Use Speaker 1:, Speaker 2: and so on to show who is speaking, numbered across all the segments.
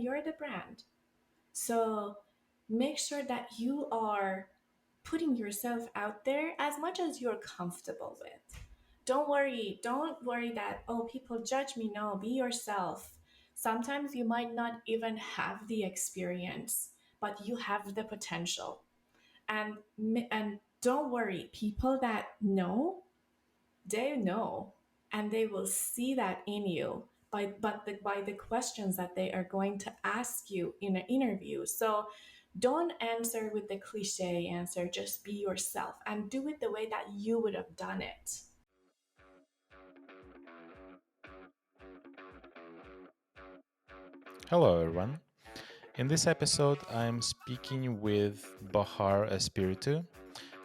Speaker 1: you're the brand. So make sure that you are putting yourself out there as much as you're comfortable with. Don't worry that, oh, people judge me. No, be yourself. Sometimes you might not even have the experience, but you have the potential. And don't worry, people that know, they know, and they will see that in you by the questions that they are going to ask you in an interview. So don't answer with the cliche answer, just be yourself and do it the way that you would have done it.
Speaker 2: Hello, everyone. In this episode, I'm speaking with Bahar Espiritu,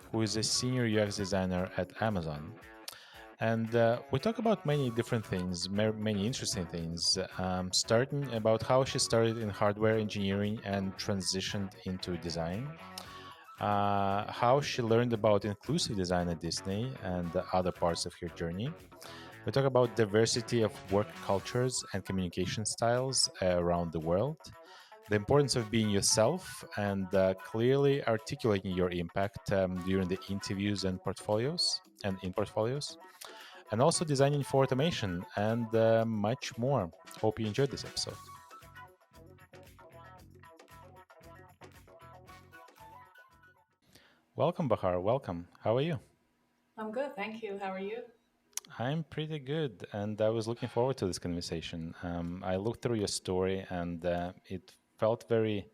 Speaker 2: who is a senior UX designer at Amazon. And we talk about many different things, many interesting things, starting about how she started in hardware engineering and transitioned into design, how she learned about inclusive design at Disney and the other parts of her journey. We talk about diversity of work cultures and communication styles around the world, the importance of being yourself and clearly articulating your impact during the interviews and portfolios and in portfolios, and also designing for automation and much more. Hope you enjoyed this episode. Welcome, Bahar. Welcome. How are you?
Speaker 1: I'm good, thank you. How are you?
Speaker 2: I'm pretty good, and I was looking forward to this conversation. I looked through your story, and it felt very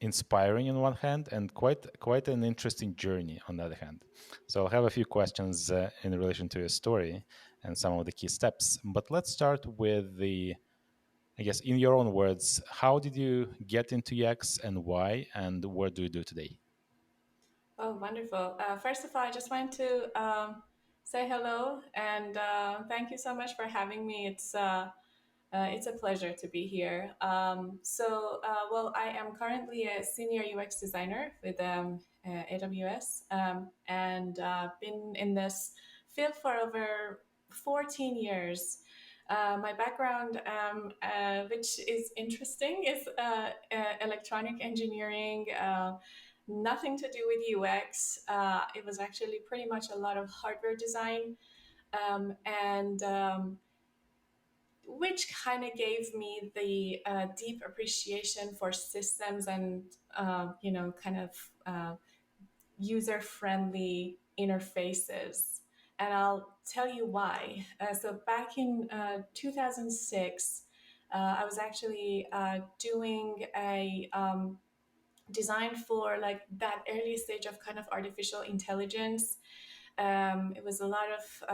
Speaker 2: inspiring on one hand, and quite an interesting journey on the other hand. So I'll have a few questions in relation to your story and some of the key steps. But let's start with I guess, in your own words, how did you get into UX and why, and what do you do today?
Speaker 1: Oh, wonderful. First of all, I just wanted to say hello and thank you so much for having me. It's a pleasure to be here. Well, I am currently a senior UX designer with AWS and been in this field for over 14 years. My background, which is interesting, is electronic engineering. Nothing to do with UX. It was actually pretty much a lot of hardware design, and which kind of gave me the deep appreciation for systems and kind of user friendly interfaces. And I'll tell you why. So back in 2006, I was actually doing a design for like that early stage of kind of artificial intelligence. It was a lot of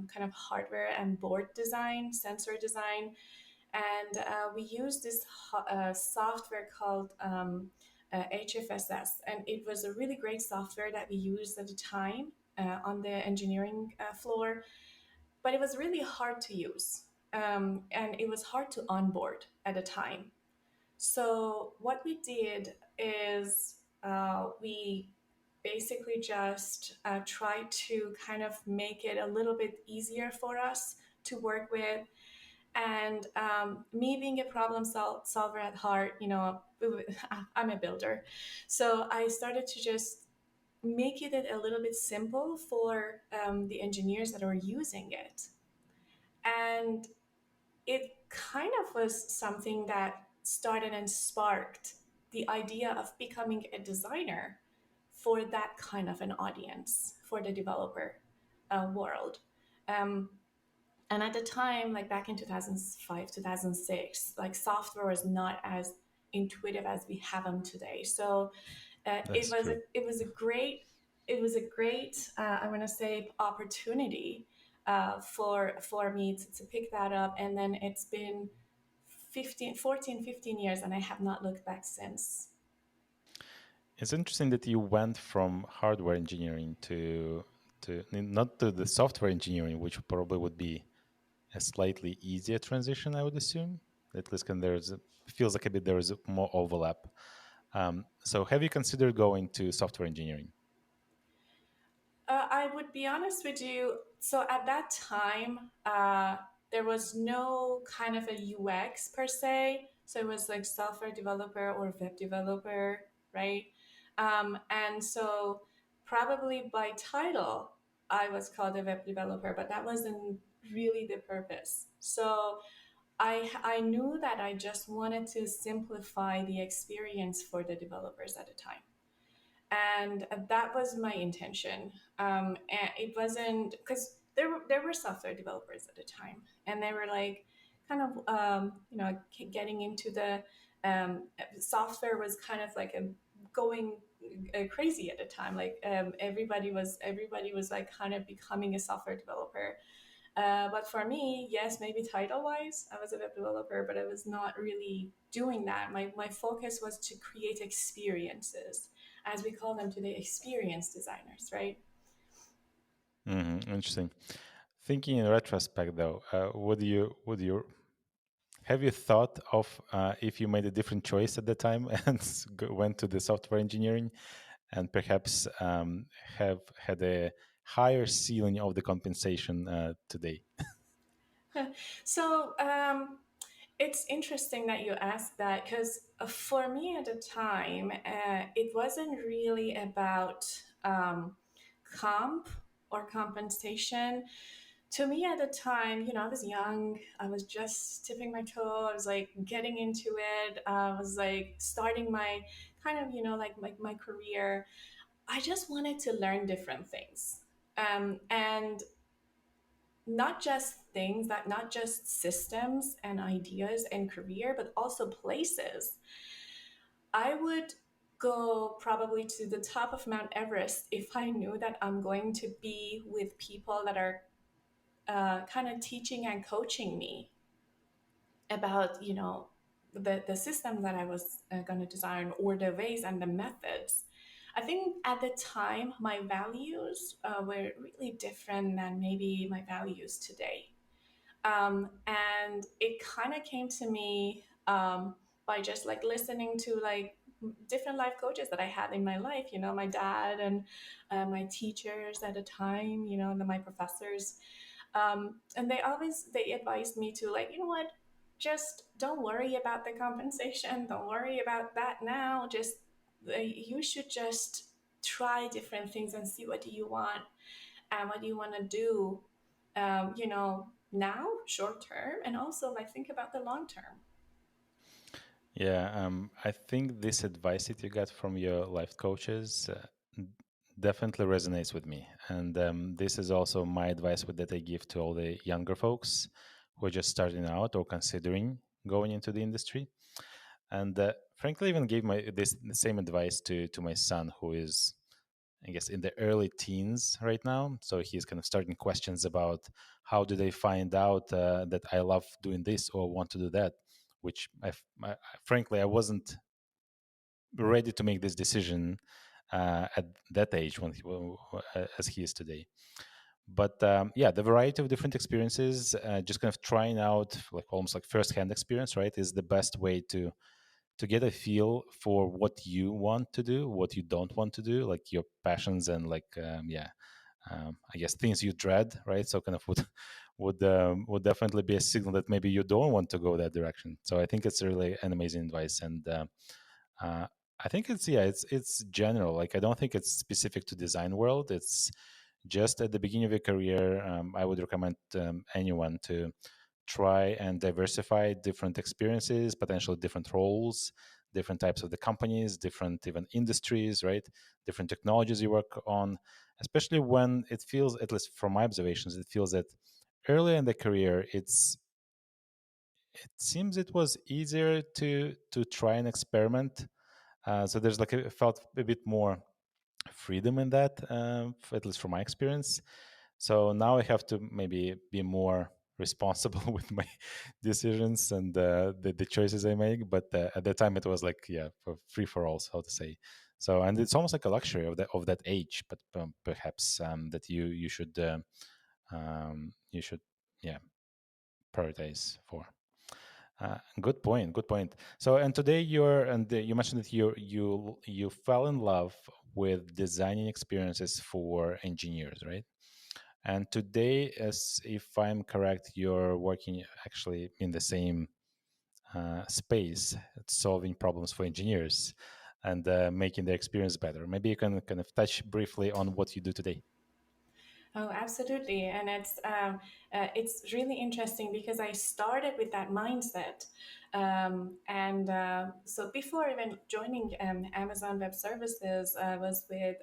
Speaker 1: kind of hardware and board design, sensor design, and we used this software called HFSS, and it was a really great software that we used at the time on the engineering floor, but it was really hard to use, and it was hard to onboard at the time. So what we did is we basically just tried to kind of make it a little bit easier for us to work with. And me being a solver at heart, I'm a builder. So I started to just make it a little bit simple for the engineers that are using it. And it kind of was something that started and sparked the idea of becoming a designer for that kind of an audience, for the developer world. Um, and at the time, like back in 2005, 2006, like software was not as intuitive as we have them today. So
Speaker 2: That's true.
Speaker 1: it was a great I want to say opportunity for me to pick that up, and then it's been 15 years and I have not looked back since.
Speaker 2: It's interesting that you went from hardware engineering to not to the software engineering, which probably would be a slightly easier transition, I would assume. At least can feels like a bit there is more overlap. So have you considered going to software engineering?
Speaker 1: I would be honest with you. So at that time, there was no kind of a UX per se. So it was like software developer or web developer, right? And so probably by title, I was called a web developer, but that wasn't really the purpose. So I knew that I just wanted to simplify the experience for the developers at the time, and that was my intention. And it wasn't because there were software developers at the time, and they were like kind of getting into the software was kind of like going crazy at the time. Like everybody was like kind of becoming a software developer. But for me, yes, maybe title wise, I was a web developer, but I was not really doing that. My focus was to create experiences, as we call them today, experience designers, right?
Speaker 2: Interesting. Thinking in retrospect, though, would you have you thought of if you made a different choice at the time and went to the software engineering, and perhaps have had a higher ceiling of the compensation today?
Speaker 1: So it's interesting that you asked that because for me at the time, it wasn't really about comp or compensation. To me at the time, I was young. I was just tipping my toe. I was like getting into it. I was like starting my kind of, like my career. I just wanted to learn different things. And not just things that not just systems and ideas and career, but also places. I would go probably to the top of Mount Everest if I knew that I'm going to be with people that are kind of teaching and coaching me about the system that I was going to design, or the ways and the methods. I think at the time my values were really different than maybe my values today. And it kind of came to me by just like listening to like different life coaches that I had in my life, my dad and my teachers at the time, and then my professors. And they advised me to, like, what, just don't worry about the compensation, don't worry about that now, just you should just try different things and see what you want and what you want to do, now, short term, and also like think about the long term.
Speaker 2: Yeah, I think this advice that you got from your life coaches definitely resonates with me. And this is also my advice that I give to all the younger folks who are just starting out or considering going into the industry. And frankly, even gave my this the same advice to my son, who is, I guess, in the early teens right now. So he's kind of starting questions about how do they find out that I love doing this or want to do that, which frankly I wasn't ready to make this decision at that age as he is today. But yeah, the variety of different experiences, just kind of trying out like almost like first-hand experience, right, is the best way to get a feel for what you want to do, what you don't want to do, like your passions and like I guess things you dread, right? So kind of would definitely be a signal that maybe you don't want to go that direction. So I think it's really an amazing advice, and uh, I think it's general. Like I don't think it's specific to design world. It's just at the beginning of your career. I would recommend anyone to try and diversify different experiences, potentially different roles, different types of the companies, different even industries, right? Different technologies you work on, especially when it feels, at least from my observations, it feels that early in the career, it seems it was easier to try and experiment. So there's like it felt a bit more freedom in that, at least from my experience. So now I have to maybe be more responsible with my decisions and the choices I make. But at the time, it was like yeah, for free for all, so to say. So and it's almost like a luxury of that age, but perhaps that you should yeah prioritize for. Good point. Good point. So, and today you mentioned that you fell in love with designing experiences for engineers, right? And today, as if I'm correct, you're working actually in the same space, solving problems for engineers and making their experience better. Maybe you can kind of touch briefly on what you do today.
Speaker 1: Oh, absolutely. And it's really interesting because I started with that mindset. So before even joining Amazon Web Services, I was with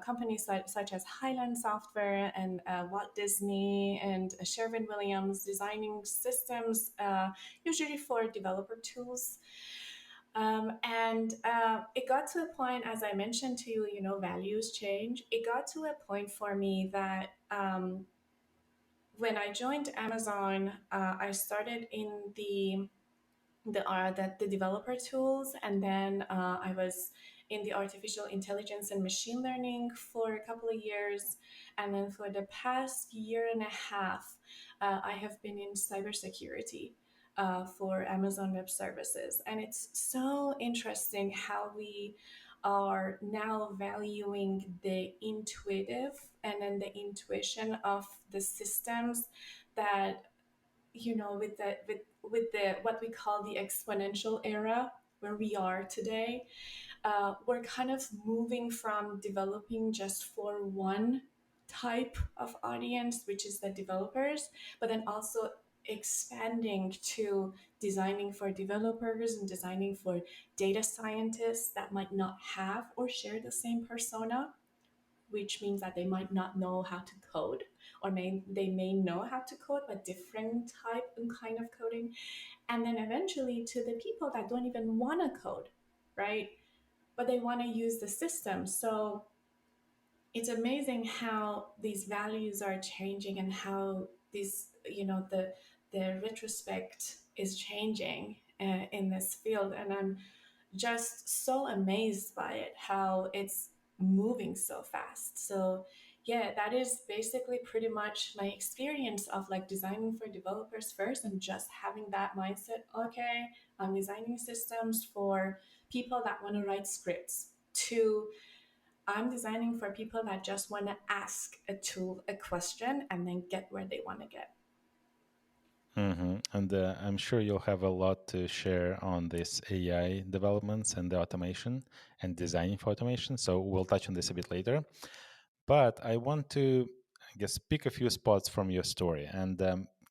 Speaker 1: companies such as Highland Software and Walt Disney and Sherwin Williams, designing systems, usually for developer tools. It got to a point, as I mentioned to you, values change. It got to a point for me that when I joined Amazon, I started in the developer tools, and then I was in the artificial intelligence and machine learning for a couple of years, and then for the past year and a half, I have been in cybersecurity for Amazon Web Services, and it's so interesting how we are now valuing the intuitive and then the intuition of the systems that with the what we call the exponential era where we are today. We're kind of moving from developing just for one type of audience, which is the developers, but then also expanding to designing for developers and designing for data scientists that might not have or share the same persona, which means that they might not know how to code, or they may know how to code but different type and kind of coding. And then eventually to the people that don't even want to code, right, but they want to use the system. So it's amazing how these values are changing and how the retrospect is changing in this field. And I'm just so amazed by it, how it's moving so fast. So yeah, that is basically pretty much my experience of like designing for developers first, and just having that mindset. Okay, I'm designing systems for people that want to write scripts, to I'm designing for people that just want to ask a tool a question and then get where they want to get.
Speaker 2: And I'm sure you'll have a lot to share on this AI developments and the automation and designing for automation. So we'll touch on this a bit later. But I want to, I guess, pick a few spots from your story and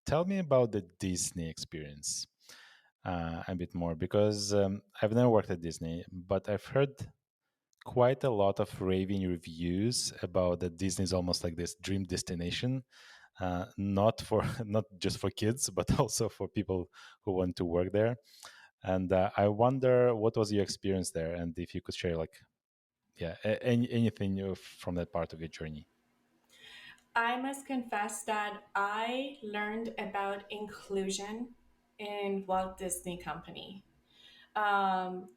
Speaker 2: tell me about the Disney experience a bit more, because I've never worked at Disney, but I've heard quite a lot of raving reviews about that Disney is almost like this dream destination, not for not just for kids, but also for people who want to work there. And I wonder what was your experience there, and if you could share, like, yeah, anything from that part of your journey.
Speaker 1: I must confess that I learned about inclusion in Walt Disney Company. Um,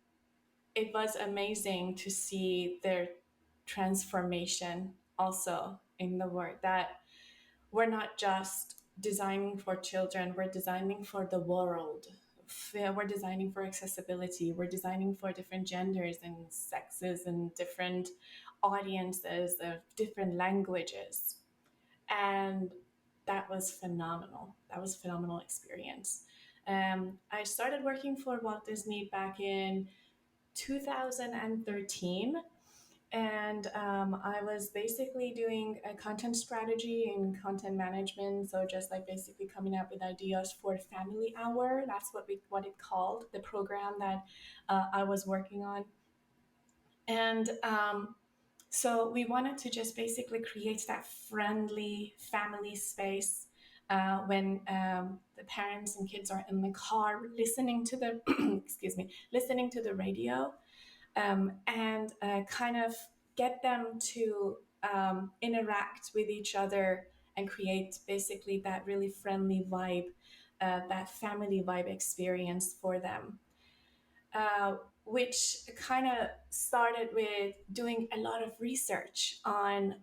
Speaker 1: it was amazing to see their transformation also in the work that we're not just designing for children, we're designing for the world. We're designing for accessibility, we're designing for different genders and sexes and different audiences of different languages. And that was phenomenal. That was a phenomenal experience. I started working for Walt Disney back in 2013, and I was basically doing a content strategy and content management. So just like basically coming up with ideas for Family Hour. That's what it called, the program that I was working on. And so we wanted to just basically create that friendly family space when the parents and kids are in the car listening to the excuse me, listening to the radio, and kind of get them to interact with each other and create basically that really friendly vibe, that family vibe experience for them. Which kind of started with doing a lot of research on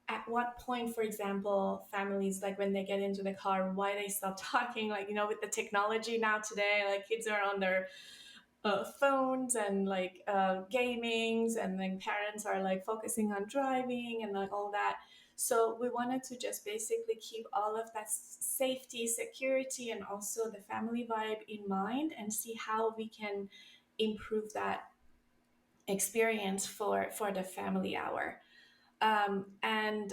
Speaker 1: at what point, for example, families, like when they get into the car, why they stop talking. Like, with the technology now today, like kids are on their phones and like gamings, and then parents are like focusing on driving and like all that. So we wanted to just basically keep all of that safety, security, and also the family vibe in mind and see how we can improve that experience for the family hour. And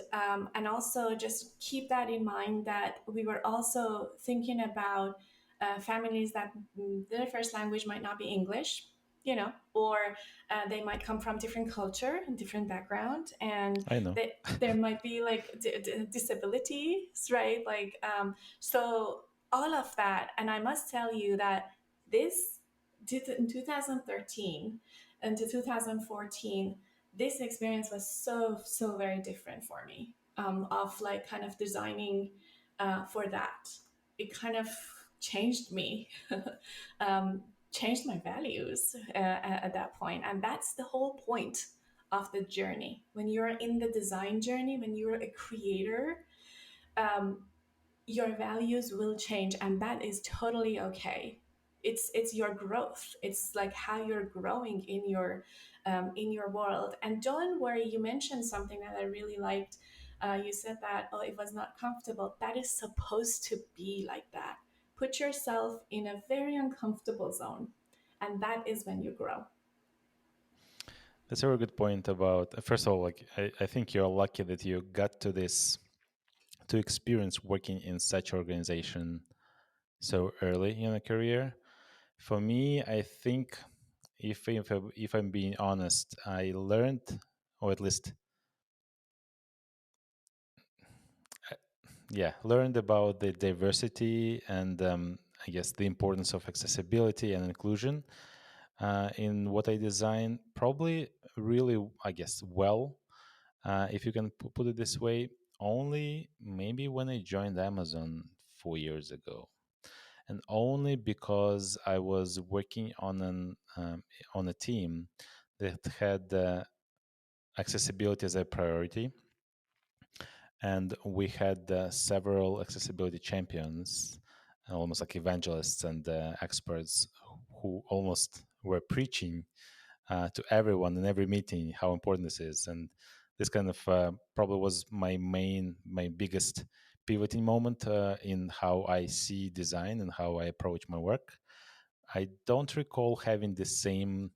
Speaker 1: also just keep that in mind that we were also thinking about families that their first language might not be English, or they might come from different culture and different background, and
Speaker 2: I know.
Speaker 1: there might be like disabilities, right? So all of that, and I must tell you that this in 2013 and to 2014, this experience was so very different for me, of like kind of designing for that. It kind of changed me, um, changed my values at that point, and that's the whole point of the journey. When you're in the design journey, when you're a creator, um, your values will change, and that is totally okay. It's your growth. It's like how you're growing in your world. And don't worry, you mentioned something that I really liked. You said that, oh, it was not comfortable. That is supposed to be like that. Put yourself in a very uncomfortable zone, and that is when you grow.
Speaker 2: That's a very good point about, first of all, like, I think you're lucky that you got to experience working in such organization so early in a career. For me, I think if I'm being honest, I learned, or at least, uh, yeah, learned about the diversity and I guess the importance of accessibility and inclusion in what I design. Probably really, I guess, well, if you can put it this way, only maybe when I joined Amazon 4 years ago, and only because I was working on a team that had accessibility as a priority, and we had several accessibility champions, almost like evangelists and experts who almost were preaching to everyone in every meeting how important this is. And this kind of probably was my biggest pivoting moment in how I see design and how I approach my work. I don't recall having the same,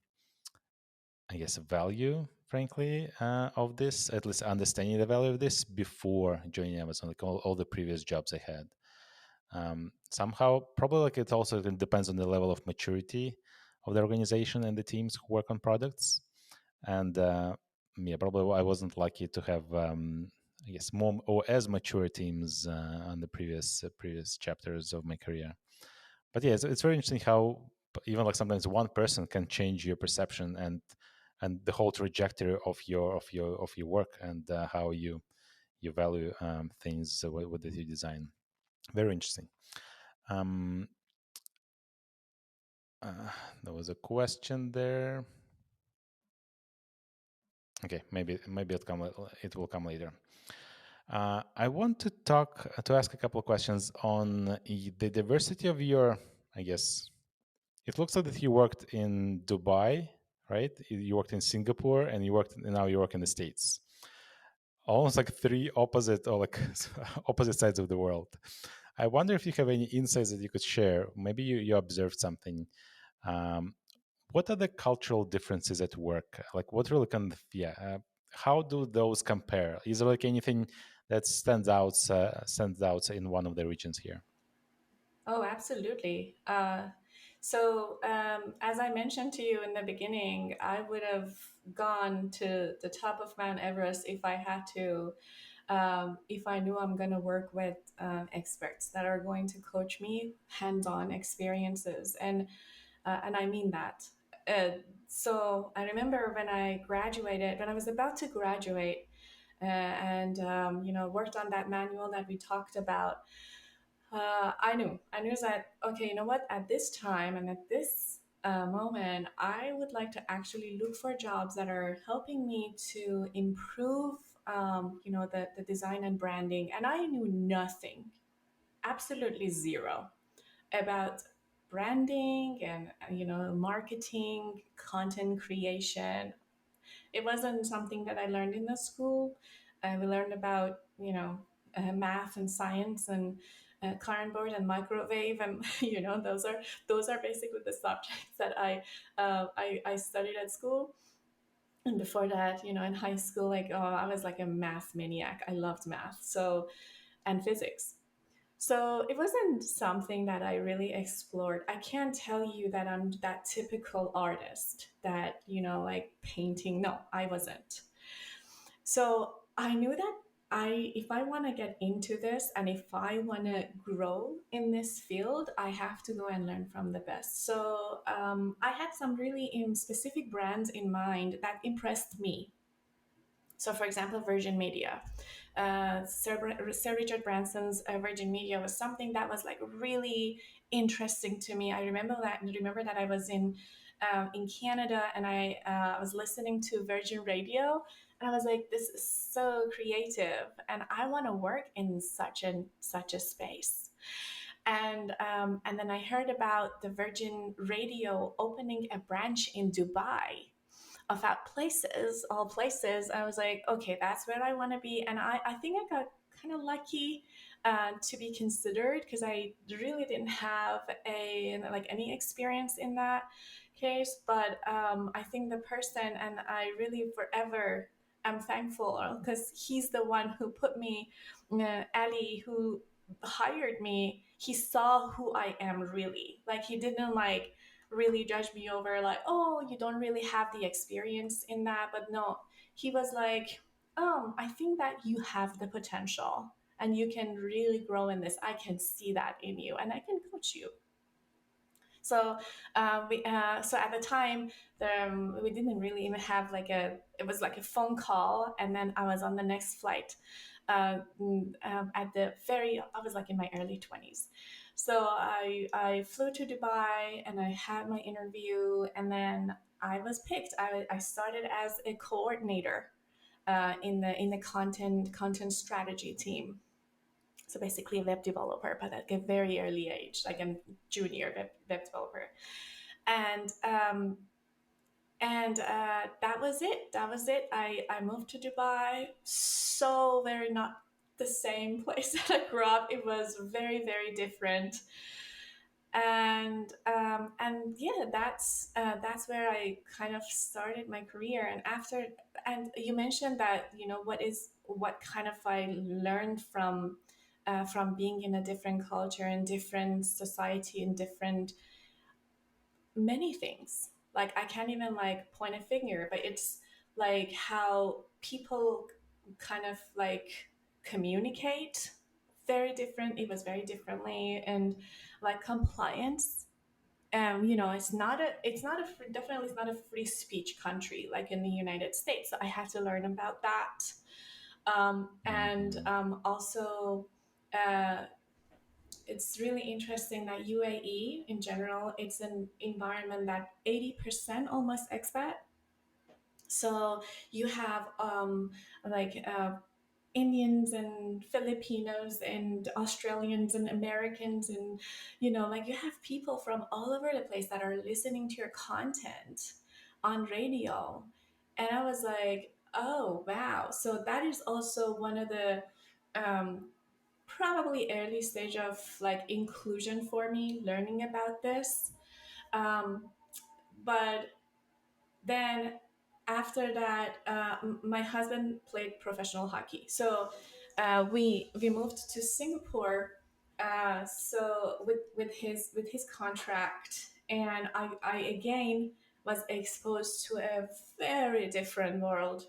Speaker 2: I guess, value, frankly, of this, at least understanding the value of this before joining Amazon, like all the previous jobs I had. Somehow, probably like it also depends on the level of maturity of the organization and the teams who work on products. And yeah, probably I wasn't lucky to have, I guess, more or as mature teams on the previous chapters of my career. But yeah, it's very interesting how even like sometimes one person can change your perception and the whole trajectory of your work and how you value things with that you design. Very interesting. Um, there was a question there. Okay, maybe it will come later. I want to ask a couple of questions on the diversity of your. I guess it looks like that you worked in Dubai, right? You worked in Singapore, and now you work in the States. Almost like three opposite or like opposite sides of the world. I wonder if you have any insights that you could share. Maybe you observed something. Um, what are the cultural differences at work? Like, what really kind of, yeah, how do those compare? Is there like anything that stands out in one of the regions here?
Speaker 1: Oh, absolutely. As I mentioned to you in the beginning, I would have gone to the top of Mount Everest if I had to, if I knew I'm going to work with experts that are going to coach me hands-on experiences, and I mean that. Uh, so I remember when I was about to graduate, and worked on that manual that we talked about. I knew that, okay, you know what, at this time and at this moment, I would like to actually look for jobs that are helping me to improve, the design and branding. And I knew nothing, absolutely zero, about branding and, marketing, content creation. It wasn't something that I learned in the school. We learned about, math and science and current board and microwave, and those are basically the subjects that I studied at school. And before that, in high school, like, oh, I was like a math maniac. I loved math, so, and physics. So it wasn't something that I really explored. I can't tell you that I'm that typical artist that, like painting. No, I wasn't. So I knew that if I want to get into this and if I want to grow in this field, I have to go and learn from the best. So I had some really specific brands in mind that impressed me. So, for example, Virgin Media. Sir Richard Branson's Virgin Media was something that was like really interesting to me. I remember that I was in Canada, and I was listening to Virgin Radio, and I was like, this is so creative, and I want to work in such a space. And then I heard about the Virgin Radio opening a branch in Dubai, of all places. I was like, okay, that's where I want to be. And I think I got kind of lucky to be considered, because I really didn't have any experience in that case. But I think the person, and I really forever am thankful, because he's the one who put me, Ali, who hired me. He saw who I am really. Like, he didn't like really judge me over, like, oh, you don't really have the experience in that. But no, he was like, oh, I think that you have the potential and you can really grow in this. I can see that in you, and I can coach you. So so at the time, we didn't really even have like it was like a phone call, and then I was on the next flight. At the very, I was like in my early 20s. So I flew to Dubai and I had my interview, and then I was picked. I started as a coordinator in the content strategy team. So basically a web developer, but at a very early age, like a junior web developer. And that was it. That was it. I moved to Dubai. So very not the same place that I grew up. It was very, very different. And yeah, that's where I kind of started my career. And after, and you mentioned that, what kind of I learned from being in a different culture and different society and different many things. Like, I can't even like point a finger, but it's like how people kind of like communicate very different. It was very differently. And like compliance, definitely it's not a free speech country like in the United States. So I had to learn about that. And
Speaker 2: Hmm.
Speaker 1: Also, uh, it's really interesting that UAE in general, it's an environment that 80% almost expat. So you have like Indians and Filipinos and Australians and Americans, and like you have people from all over the place that are listening to your content on radio. And I was like, oh wow. So that is also one of the um, probably early stage of like inclusion for me, learning about this. Um, but then after that, my husband played professional hockey, so we moved to Singapore. So with his contract, and I again was exposed to a very different world.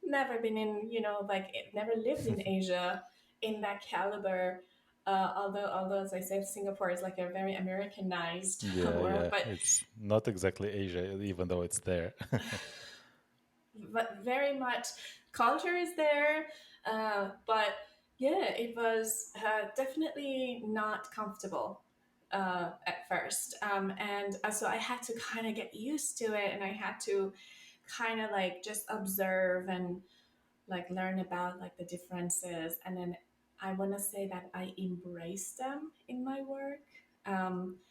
Speaker 1: Never been in, like never lived in Asia in that caliber. Although as I said, Singapore is like a very Americanized
Speaker 2: Yeah,
Speaker 1: world,
Speaker 2: yeah. It's not exactly Asia, even though it's there.
Speaker 1: but very much culture is there. But yeah, it was definitely not comfortable at first. And so I had to kind of get used to it, and I had to kind of like just observe and like learn about like the differences. And then I want to say that I embrace them in my work.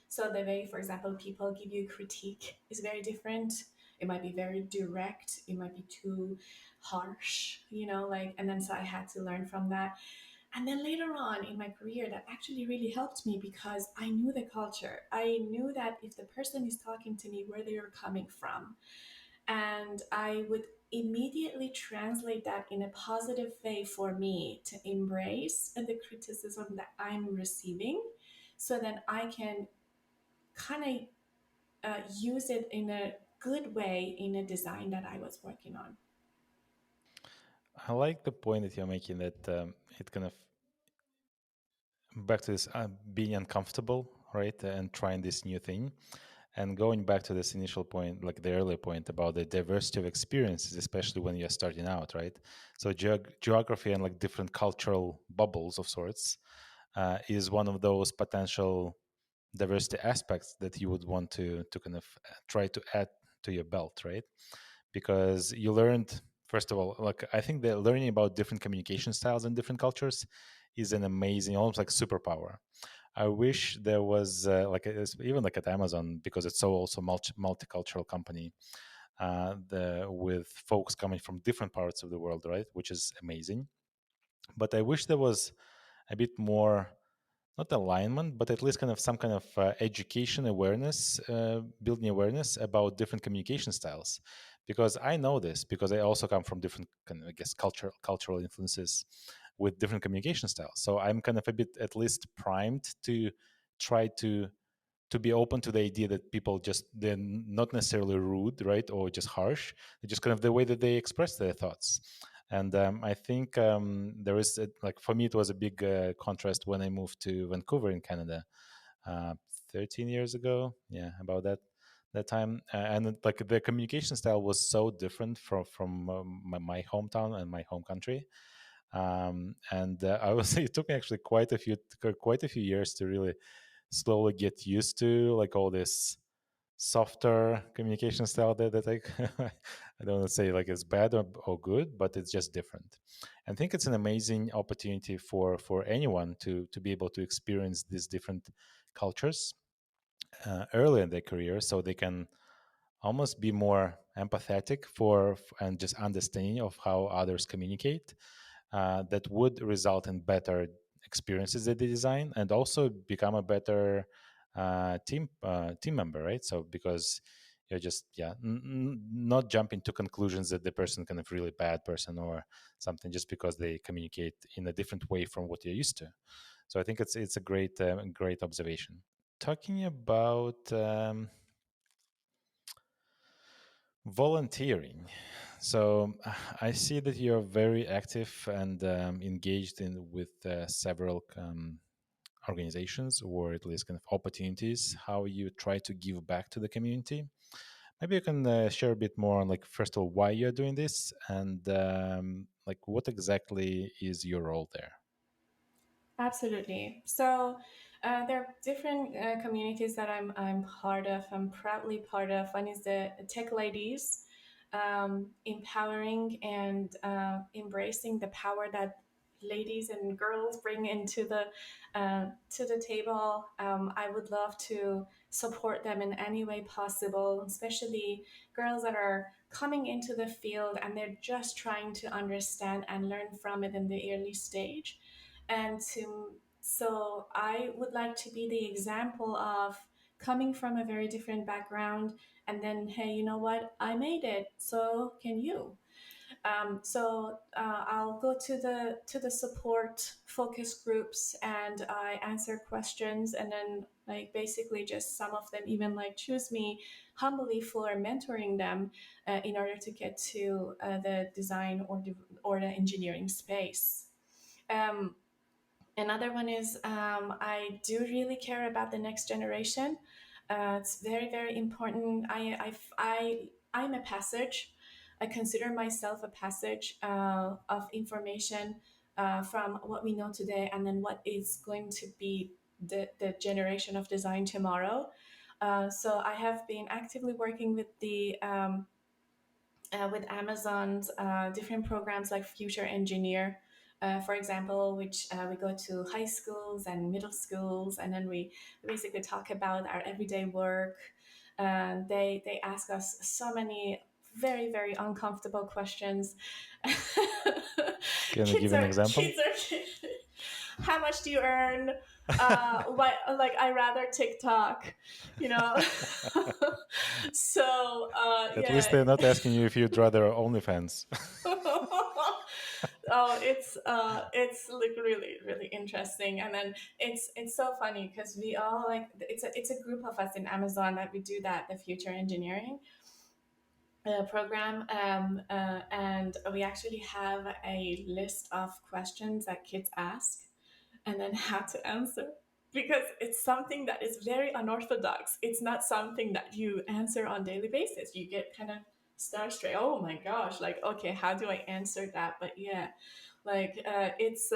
Speaker 1: So the way, for example, people give you critique is very different. It might be very direct. It might be too harsh, like, and then so I had to learn from that. And then later on in my career, that actually really helped me because I knew the culture. I knew that if the person is talking to me, where they are coming from. And I would immediately translate that in a positive way for me to embrace the criticism that I'm receiving so then I can kind of use it in a good way in a design that I was working on.
Speaker 2: I like the point that you're making that it kind of back to this being uncomfortable, right, and trying this new thing. And going back to this initial point, like the earlier point about the diversity of experiences, especially when you're starting out, right? So geography and like different cultural bubbles of sorts is one of those potential diversity aspects that you would want to kind of try to add to your belt, right? Because you learned, first of all, like I think that learning about different communication styles and different cultures is an amazing, almost like superpower. I wish there was even like at Amazon, because it's so also multicultural company, with folks coming from different parts of the world, right? Which is amazing. But I wish there was a bit more, not alignment, but at least kind of some kind of education awareness, building awareness about different communication styles. Because I know this because I also come from different, kind of, I guess, cultural influences with different communication styles. So I'm kind of a bit at least primed to try to be open to the idea that people just they're not necessarily rude, right, or just harsh. They're just kind of the way that they express their thoughts. And I think there is like for me it was a big contrast when I moved to Vancouver in Canada, uh, 13 years ago. Yeah, about that time, and like the communication style was so different from my hometown and my home country. And I was it took me actually quite a few years to really slowly get used to like all this softer communication style that I I don't want to say like it's bad or good, but it's just different. I think it's an amazing opportunity for anyone to be able to experience these different cultures early in their career, so they can almost be more empathetic and just understanding of how others communicate, that would result in better experiences that they design and also become a better team member, right? So because you're just not jumping to conclusions that the person kind of really bad person or something just because they communicate in a different way from what you're used to. So I think it's a great observation. Talking about volunteering. So I see that you're very active and engaged in with several organizations or at least kind of opportunities. How you try to give back to the community. Maybe you can share a bit more on like first of all why you're doing this and like what exactly is your role there.
Speaker 1: Absolutely. So there are different communities that I'm part of. I'm proudly part of. One is the Tech Ladies, empowering and embracing the power that ladies and girls bring into the to the table. I would love to support them in any way possible, especially girls that are coming into the field and they're just trying to understand and learn from it in the early stage and to so I would like to be the example of coming from a very different background and then hey, you know what, I made it, so can you. I'll go to the support focus groups and I answer questions and then like basically just some of them even like choose me humbly for mentoring them in order to get to the design or the engineering space. um, Another one is I do really care about the next generation. It's very, very important. I'm a passage. I consider myself a passage of information from what we know today and then what is going to be the generation of design tomorrow. So I have been actively working with Amazon's different programs like Future Engineer, for example, which we go to high schools and middle schools, and then we basically talk about our everyday work. and they ask us so many very very uncomfortable questions.
Speaker 2: Can you give
Speaker 1: kids
Speaker 2: an
Speaker 1: are
Speaker 2: example?
Speaker 1: kids are how much do you earn? What, like, I rather TikTok, you know. So
Speaker 2: At
Speaker 1: yeah.
Speaker 2: least they're not asking you if you'd rather OnlyFans.
Speaker 1: Oh, it's like really really interesting. And then it's so funny because we all, like, it's a group of us in Amazon that we do that, the future engineering program, and we actually have a list of questions that kids ask and then how to answer, because it's something that is very unorthodox. It's not something that you answer on daily basis. You get kind of starstruck. Oh my gosh, like, okay, how do I answer that? But yeah, like, it's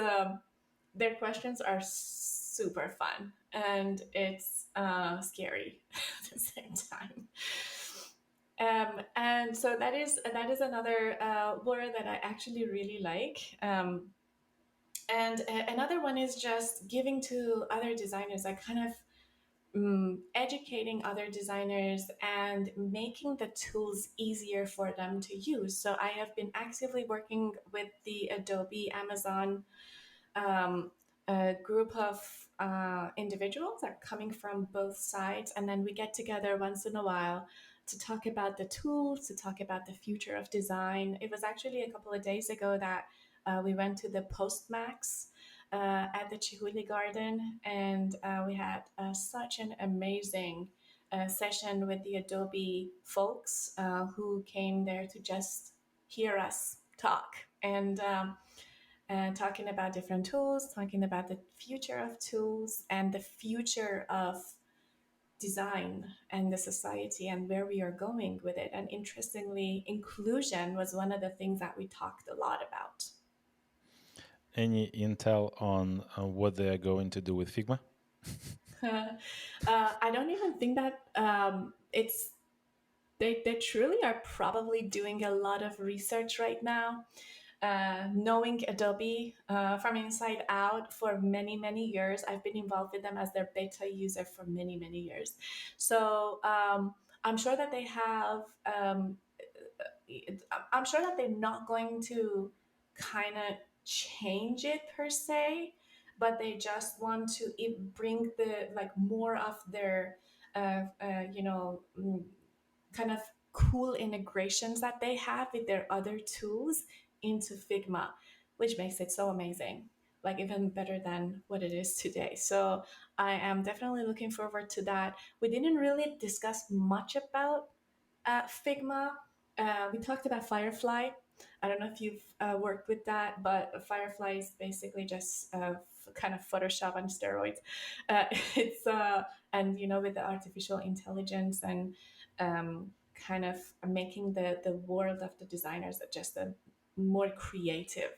Speaker 1: their questions are super fun, and it's scary at the same time. And so that is another word that I actually really like. And another one is just giving to other designers, like kind of educating other designers and making the tools easier for them to use. So I have been actively working with the Adobe Amazon a group of individuals that are coming from both sides, and then we get together once in a while to talk about the tools, to talk about the future of design. It was actually a couple of days ago that we went to the Postmax at the Chihuly Garden, and we had such an amazing session with the Adobe folks who came there to just hear us talk. And talking about different tools, talking about the future of tools and the future of design and the society and where we are going with it. And interestingly, inclusion was one of the things that we talked a lot about.
Speaker 2: Any intel on what they are going to do with Figma?
Speaker 1: I don't even think that it's they truly are probably doing a lot of research right now. Knowing Adobe from inside out for many, many years. I've been involved with them as their beta user for many, many years. So I'm sure that they have, I'm sure that they're not going to kind of change it per se, but they just want to bring the, like, more of their, kind of cool integrations that they have with their other tools into Figma, which makes it so amazing, like even better than what it is today. So I am definitely looking forward to that. We didn't really discuss much about Figma. We talked about Firefly. I don't know if you've worked with that, but Firefly is basically just kind of Photoshop on steroids. It's and with the artificial intelligence and um, kind of making the world of the designers just a more creative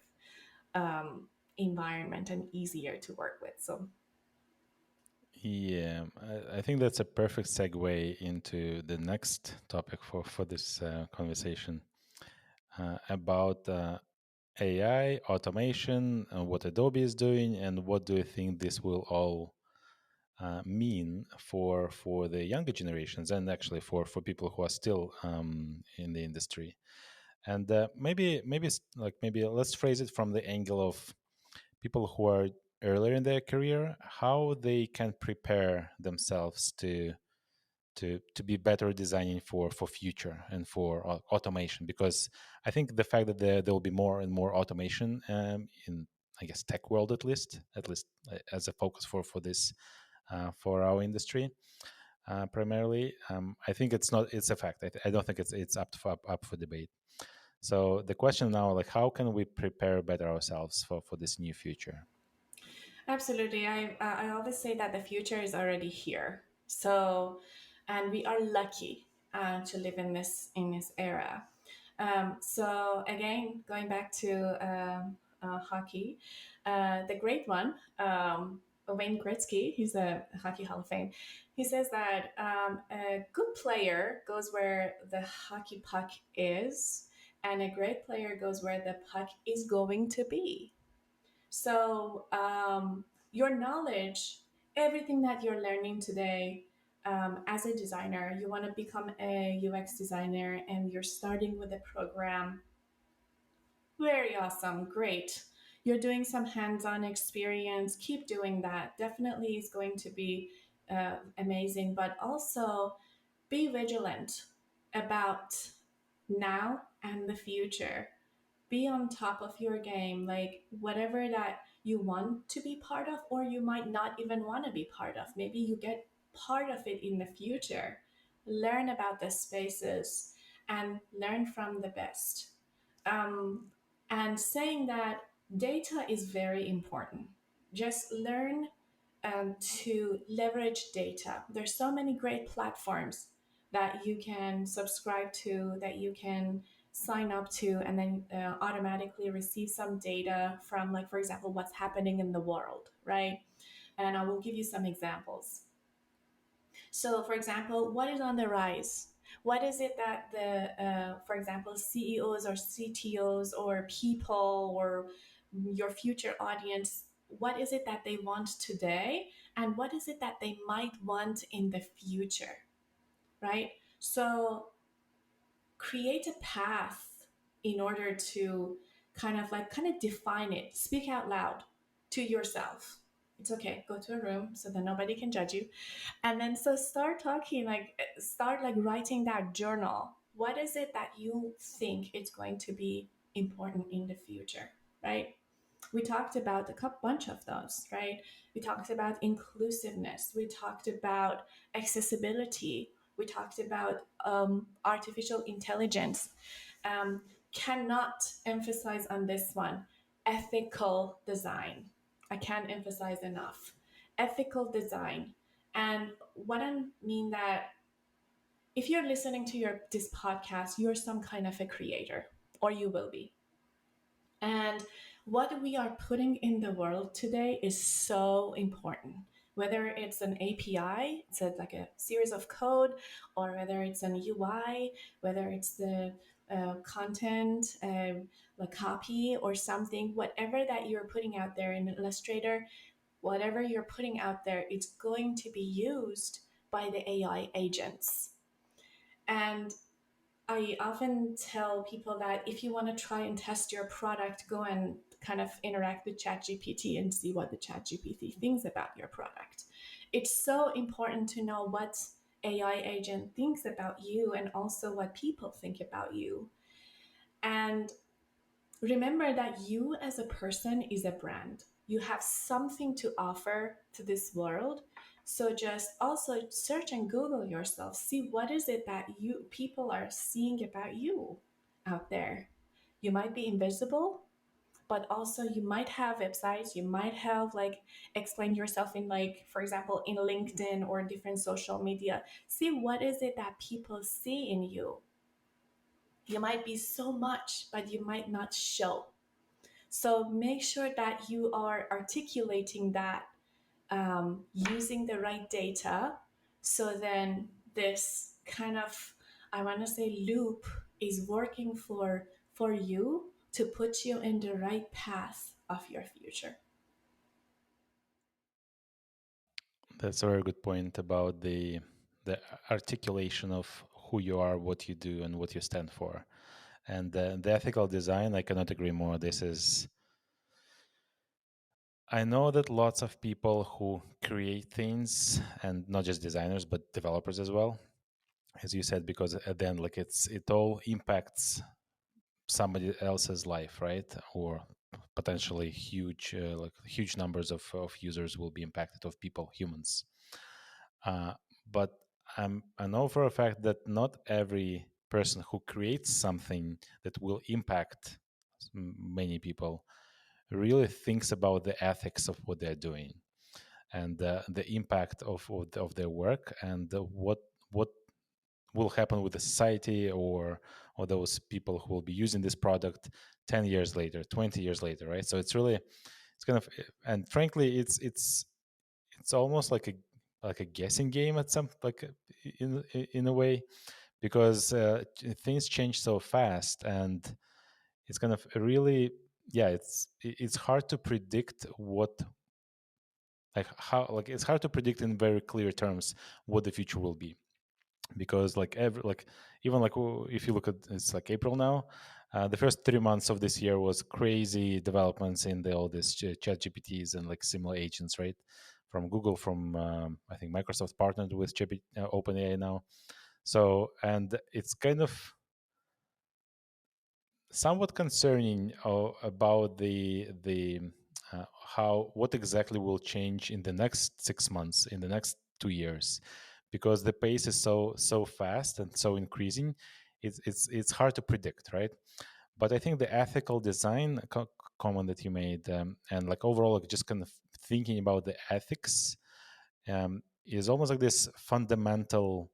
Speaker 1: um, environment and easier to work with. So
Speaker 2: Yeah, I think that's a perfect segue into the next topic for this conversation about AI, automation, what Adobe is doing, and what do you think this will all mean for the younger generations, and actually for people who are still in the industry. And maybe let's phrase it from the angle of people who are earlier in their career, how they can prepare themselves to be better designing for future and for automation, because I think the fact that there will be more and more automation in, I guess, tech world, at least as a focus for this for our industry primarily. I think it's a fact. I don't think it's up for debate. So the question now, like, how can we prepare better ourselves for this new future?
Speaker 1: absolutely. I always say that the future is already here. So, and we are lucky to live in this era. So again, going back to hockey, the great one, Wayne Gretzky, he's a Hockey Hall of Fame. He says that a good player goes where the hockey puck is, and a great player goes where the puck is going to be. So your knowledge, everything that you're learning today, as a designer, you want to become a UX designer and you're starting with a program, very awesome, great. You're doing some hands on experience, keep doing that. Definitely is going to be amazing, but also be vigilant about now and the future. Be on top of your game, like whatever that you want to be part of, or you might not even want to be part of. Maybe you get part of it in the future. Learn about the spaces and learn from the best. Um, and saying that data is very important. Just learn to leverage data. There's so many great platforms that you can subscribe to, that you can sign up to, and then automatically receive some data from, like, for example, what's happening in the world, right? And I will give you some examples. So, for example, what is on the rise? What is it that for example, CEOs or CTOs or people or your future audience, what is it that they want today? And what is it that they might want in the future, right? So, create a path in order to kind of define it, speak out loud to yourself. It's okay, go to a room so that nobody can judge you, and then so start talking, like start like writing that journal. What is it that you think is going to be important in the future, right? We talked about a couple bunch of those, right? We talked about inclusiveness, we talked about accessibility, we talked about artificial intelligence. um, Cannot emphasize on this one, ethical design. I can't emphasize enough ethical design. And what I mean that if you're listening to your this podcast, you're some kind of a creator, or you will be. And what we are putting in the world today is so important. Whether it's an API, it's like a series of code, or whether it's an UI, whether it's the content, like copy or something, whatever that you're putting out there in Illustrator, whatever you're putting out there, it's going to be used by the AI agents. And I often tell people that if you want to try and test your product, go and kind of interact with ChatGPT and see what the ChatGPT thinks about your product. It's so important to know what AI agent thinks about you and also what people think about you. And remember that you as a person is a brand. You have something to offer to this world. So just also search and Google yourself. See what is it that you people are seeing about you out there. You might be invisible, but also you might have websites, you might have like explain yourself in, like, for example, in LinkedIn or different social media. See what is it that people see in you. You might be so much, but you might not show. So make sure that you are articulating that, using the right data. So then this kind of, I want to say, loop is working for you to put you in the right path of your future.
Speaker 2: That's a very good point about the articulation of who you are, what you do, and what you stand for. And the ethical design, I cannot agree more. This is, I know that lots of people who create things, and not just designers, but developers as well, as you said, because at the end, like it all impacts somebody else's life, right? Or potentially huge numbers of users will be impacted, of people, humans. Uh, but I know for a fact that not every person who creates something that will impact many people really thinks about the ethics of what they're doing, and the impact of their work, and what will happen with the society, or those people who will be using this product 10 years later, 20 years later, right? So it's really, it's kind of, and frankly, it's almost like a guessing game at some, like, in a way, because things change so fast, and it's kind of really, yeah, it's hard to predict what like how, like it's hard to predict in very clear terms what the future will be, because like every, like even like if you look at, it's like April now, the first 3 months of this year was crazy developments in all this chat GPTs and like similar agents, right? From Google, from I think Microsoft partnered with OpenAI now. So, and it's kind of somewhat concerning about the how, what exactly will change in the next 6 months, in the next 2 years, because the pace is so fast and so increasing. It's hard to predict, right? But I think the ethical design comment that you made, and like overall, like just kind of thinking about the ethics, is almost like this fundamental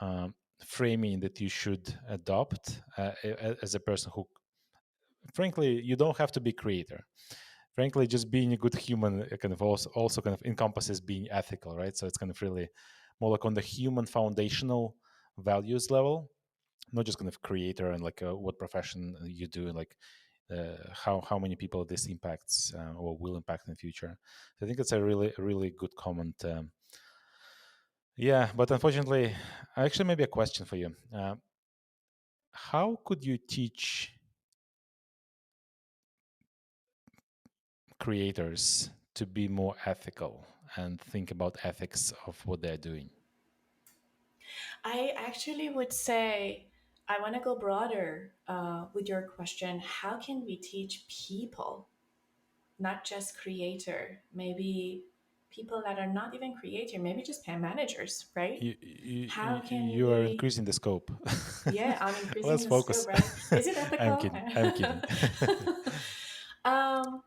Speaker 2: um, framing that you should adopt as a person who, frankly, you don't have to be creator. Frankly, just being a good human kind of also kind of encompasses being ethical, right? So it's kind of really more like on the human foundational values level, not just kind of creator and like what profession you do, and like how many people this impacts or will impact in the future. So I think it's a really good comment. Yeah, but unfortunately, actually, maybe a question for you. How could you teach creators to be more ethical and think about ethics of what they're doing?
Speaker 1: I actually would say I want to go broader with your question. How can we teach people, not just creator, maybe people that are not even creator, maybe just pen managers, right? How can
Speaker 2: You are
Speaker 1: we?
Speaker 2: increasing the scope.
Speaker 1: Yeah, I'm increasing
Speaker 2: Let's
Speaker 1: the scope,
Speaker 2: focus.
Speaker 1: right? Is it
Speaker 2: I'm
Speaker 1: ethical?
Speaker 2: kidding. I'm kidding.
Speaker 1: um,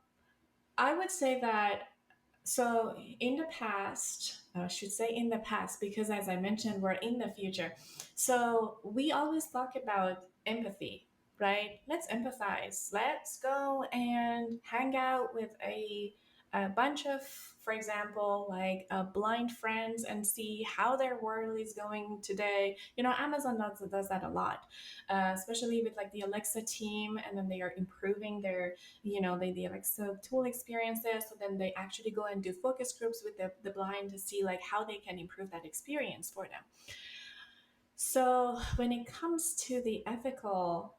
Speaker 1: I would say that so in the past, I should say in the past, because as I mentioned, we're in the future. So we always talk about empathy, right? Let's empathize. Let's go and hang out with a bunch of, for example, like blind friends and see how their world is going today. You know, Amazon does that a lot, especially with like the Alexa team, and then they are improving their, you know, the Alexa tool experiences. So then they actually go and do focus groups with the blind to see like how they can improve that experience for them. So when it comes to the ethical,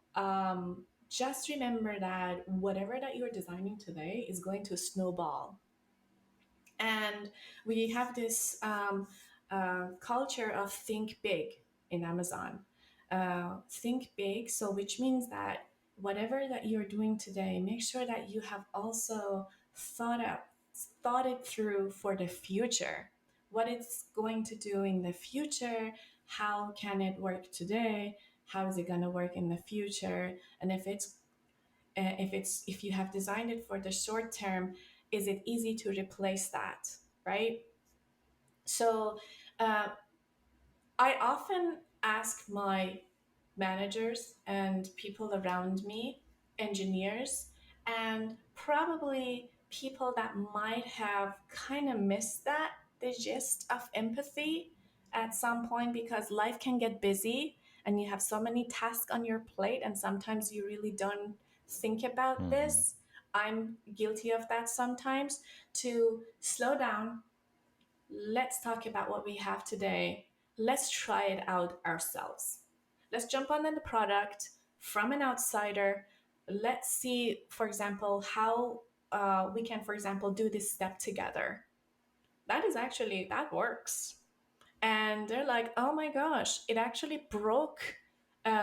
Speaker 1: just remember that whatever that you're designing today is going to snowball. And we have this culture of think big in Amazon. Think big, so which means that whatever that you're doing today, make sure that you have also thought out, thought it through for the future. What it's going to do in the future, how can it work today, how is it going to work in the future, and if you have designed it for the short term, is it easy to replace that, right? So uh, I often ask my managers and people around me, engineers, and probably people that might have kind of missed that, the gist of empathy at some point, because life can get busy and you have so many tasks on your plate, and sometimes you really don't think about
Speaker 2: Mhm.
Speaker 1: this. I'm guilty of that sometimes. To slow down, let's talk about what we have today. Let's try it out ourselves. Let's jump on the product from an outsider. Let's see, for example, how we can, for example, do this step together. That is actually, that works. And they're like, oh my gosh, it actually broke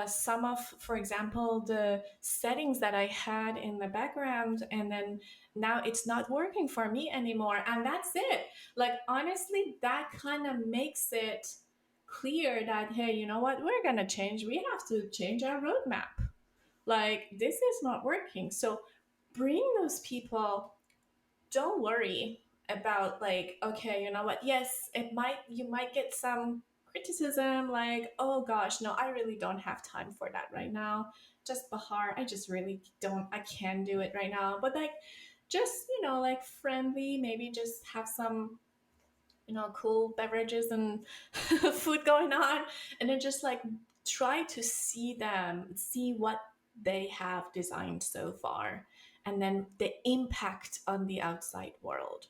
Speaker 1: some of, for example, the settings that I had in the background, and then now it's not working for me anymore, and that's it. Like, honestly, that kind of makes it clear that, hey, you know what, we're gonna change, we have to change our roadmap. Like, this is not working. So bring those people. Don't worry about, like, okay, you know what, yes, it might, you might get some criticism, like, oh gosh, no, I really don't have time for that right now. Just Bahar, I just really don't, I can't do it right now. But like, just, you know, like friendly, maybe just have some, you know, cool beverages and food going on, and then just like try to see them, see what they have designed so far, and then the impact on the outside world.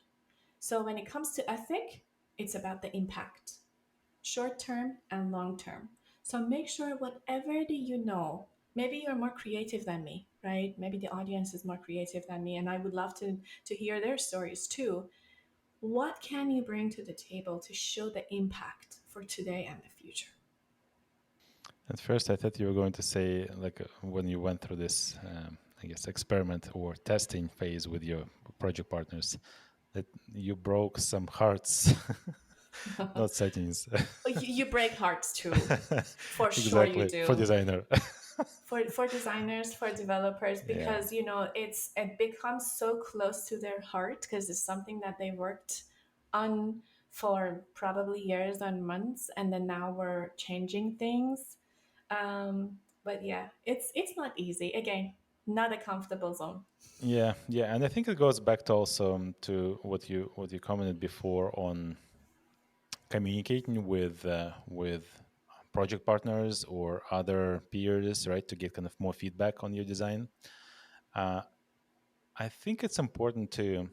Speaker 1: So when it comes to ethic, it's about the impact, short term and long term. So make sure whatever that you know, maybe you're more creative than me, right? Maybe the audience is more creative than me, and I would love to hear their stories too. What can you bring to the table to show the impact for today and the future?
Speaker 2: At first, I thought you were going to say, like, when you went through this, I guess, experiment or testing phase with your project partners, that you broke some hearts, not settings.
Speaker 1: You break hearts too, for sure you
Speaker 2: Exactly, for
Speaker 1: do.
Speaker 2: designer.
Speaker 1: For designers, for developers,
Speaker 2: Yeah.
Speaker 1: because it becomes so close to their heart because it's something that they worked on for probably years and months, and then now we're changing things. But yeah, it's not easy. Again, not a comfortable zone.
Speaker 2: Yeah, yeah, and I think it goes back to also to what you commented before on communicating with project partners or other peers, right, to get kind of more feedback on your design. Uh, I think it's important to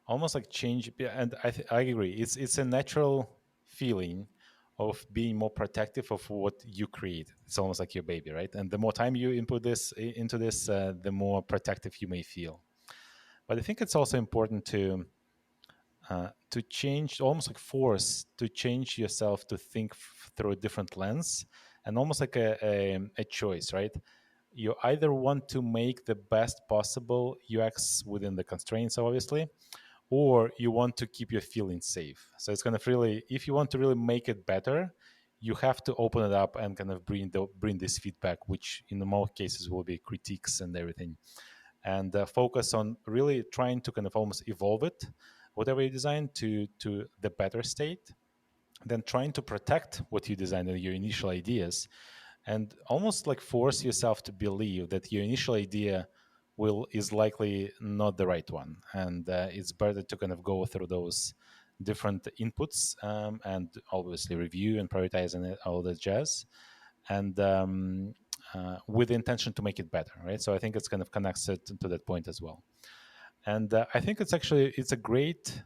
Speaker 2: almost like change, yeah, and I agree. It's a natural feeling of being more protective of what you create. It's almost like your baby, right? And the more time you input into this, the more protective you may feel. But I think it's also important to change, almost like force to change yourself to think through a different lens, and almost like a choice, right? You either want to make the best possible UX within the constraints, obviously, or you want to keep your feelings safe. So it's kind of really, if you want to really make it better, you have to open it up and kind of bring this feedback, which in most cases will be critiques and everything, and focus on really trying to kind of almost evolve it, whatever you design, to the better state, then trying to protect what you designed and your initial ideas, and almost like force yourself to believe that your initial idea will is likely not the right one, and it's better to kind of go through those different inputs, and obviously review and prioritize and all that jazz, and with the intention to make it better, right? So I think it's kind of connects it to that point as well. And I think it's a great,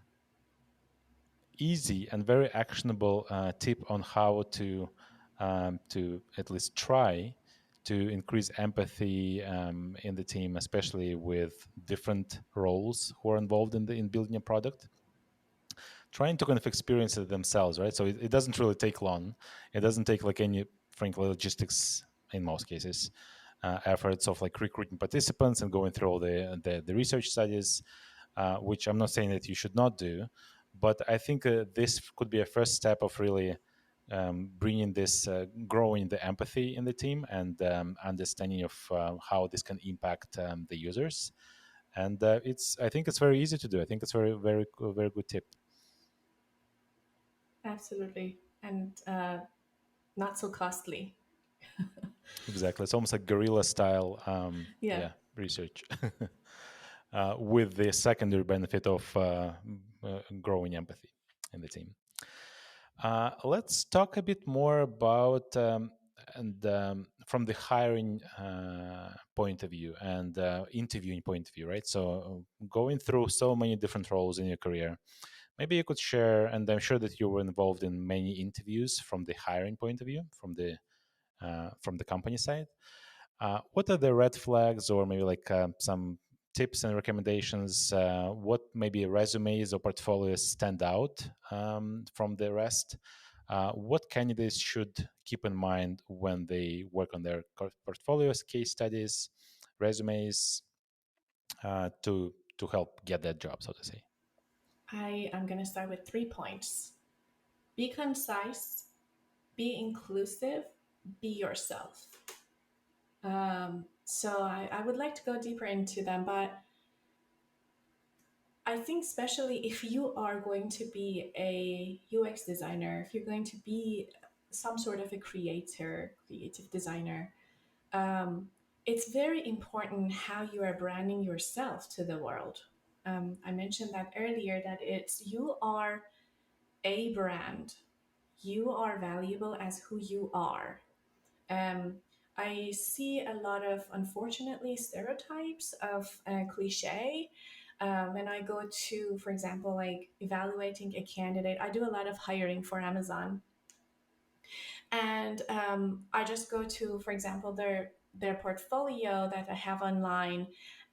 Speaker 2: easy and very actionable tip on how to at least try to increase empathy in the team, especially with different roles who are involved in building a product, trying to kind of experience it themselves, right? So it doesn't really take long. It doesn't take like any, frankly, logistics in most cases, efforts of like recruiting participants and going through all the research studies, which I'm not saying that you should not do, but I think this could be a first step of really bringing this, growing the empathy in the team, and understanding of how this can impact the users. And I think it's very easy to do. I think it's very good tip.
Speaker 1: Absolutely, and not so costly.
Speaker 2: Exactly. It's almost like guerrilla style,
Speaker 1: Yeah.
Speaker 2: yeah, research, with the secondary benefit of growing empathy in the team. Let's talk a bit more about, and from the hiring point of view and interviewing point of view, right? So going through so many different roles in your career, maybe you could share, and I'm sure that you were involved in many interviews from the hiring point of view, from the company side. What are the red flags, or maybe like some tips and recommendations? What maybe resumes or portfolios stand out from the rest? What candidates should keep in mind when they work on their portfolios, case studies, resumes, to help get that job, so to say?
Speaker 1: I am going to start with 3 points. Be concise, be inclusive, be yourself. So I would like to go deeper into them, but I think especially if you are going to be a UX designer, if you're going to be some sort of a creative designer, um, it's very important how you are branding yourself to the world. I mentioned that earlier, that it's you are a brand. You are valuable as who you are. Um, I see a lot of, unfortunately, stereotypes of cliche. When I go to, for example, like evaluating a candidate, I do a lot of hiring for Amazon, and I just go to, for example, their portfolio that I have online,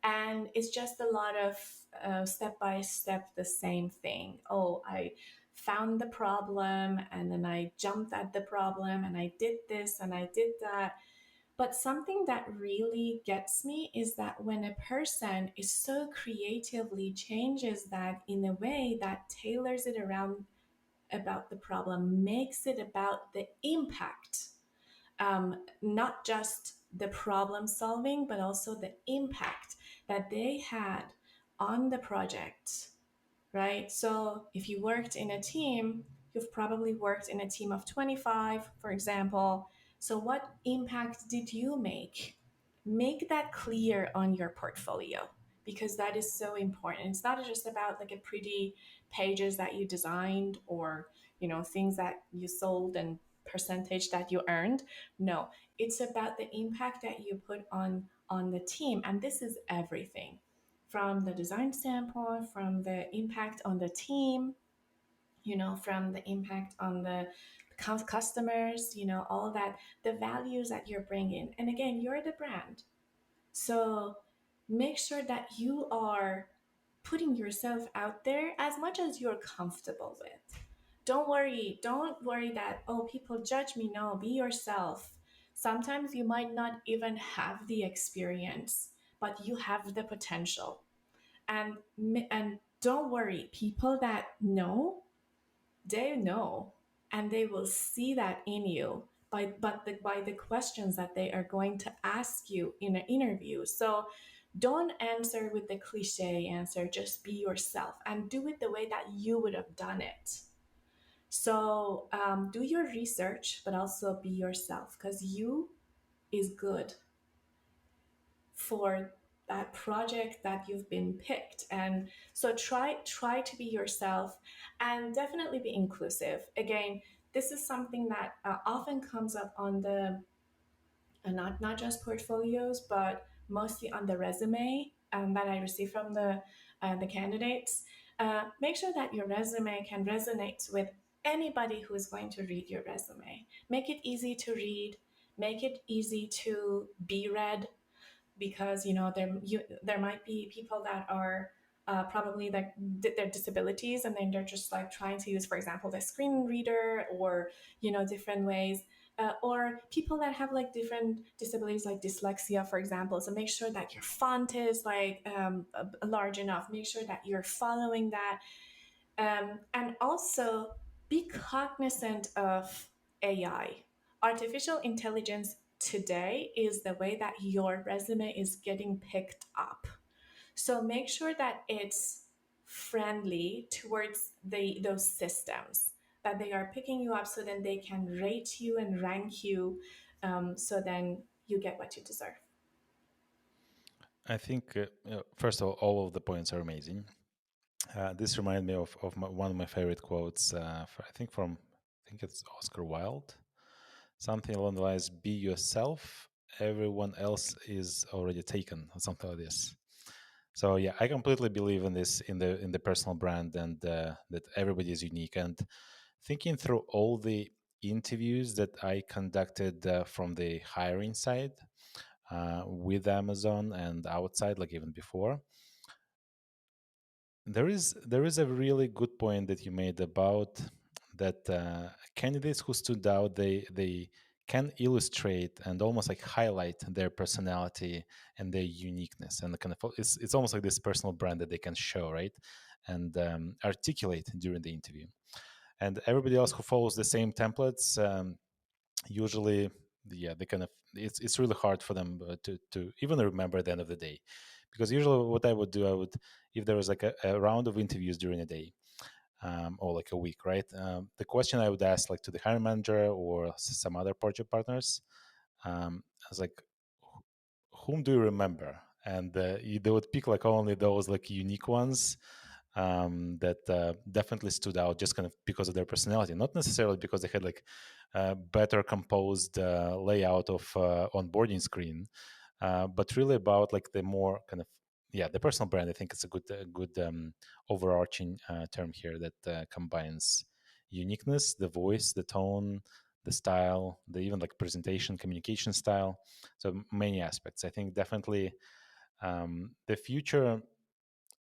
Speaker 1: and it's just a lot of step by step the same thing. Oh, I found the problem, and then I jumped at the problem, and I did this and I did that. But something that really gets me is that when a person is so creatively changes that in a way that tailors it around about the problem, makes it about the impact, not just the problem solving, but also the impact that they had on the project, right? So if you worked in a team, you've probably worked in a team of 25, for example. So what impact did you make? Make that clear on your portfolio, because that is so important. It's not just about like a pretty pages that you designed, or things that you sold and percentage that you earned. No, it's about the impact that you put on the team, and this is everything from the design standpoint, from the impact on the team, from the impact on the customers, all that, the values that you're bringing. And again, you're the brand. So make sure that you are putting yourself out there as much as you're comfortable with. Don't worry that, oh, people judge me. No, be yourself. Sometimes you might not even have the experience, but you have the potential. And don't worry, people that know, they know, and they will see that in you by the questions that they are going to ask you in an interview. So don't answer with the cliche answer, just be yourself and do it the way that you would have done it. So do your research, but also be yourself, because you is good for that project that you've been picked. And so try to be yourself, and definitely be inclusive. Again, this is something that often comes up on the not just portfolios, but mostly on the resume that I receive from the candidates. Make sure that your resume can resonate with anybody who is going to read your resume. Make it easy to read, make it easy to be read, because there might be people that are probably like their disabilities, and then they're just like trying to use, for example, the screen reader, or different ways, or people that have like different disabilities like dyslexia, for example. So make sure that your font is like large enough, make sure that you're following that, and also be cognizant of AI. Artificial intelligence today is the way that your resume is getting picked up. So make sure that it's friendly towards those systems, that they are picking you up, so then they can rate you and rank you, so then you get what you deserve.
Speaker 2: I think, first of all of the points are amazing. This reminded me of one of my favorite quotes, I think it's Oscar Wilde. Something along the lines, be yourself, everyone else is already taken, or something like this. So yeah, I completely believe in this, in the personal brand, and that everybody is unique. And thinking through all the interviews that I conducted from the hiring side with Amazon and outside, like even before, there is a really good point that you made about that candidates who stood out, they can illustrate and almost like highlight their personality and their uniqueness, and the kind of it's almost like this personal brand that they can show, right, and articulate during the interview. And everybody else who follows the same templates, usually, yeah, they kind of, it's really hard for them to even remember at the end of the day. Because usually what I would do, I would, if there was like a round of interviews during a day, or like a week, right, the question I would ask like to the hiring manager or some other project partners, I was like, whom do you remember? And they would pick like only those like unique ones, that definitely stood out, just kind of because of their personality, not necessarily because they had like better composed layout of onboarding screen, but really about like the more kind of yeah, the personal brand. I think it's a good overarching term here that combines uniqueness, the voice, the tone, the style, the even like presentation, communication style. So many aspects. I think definitely the future.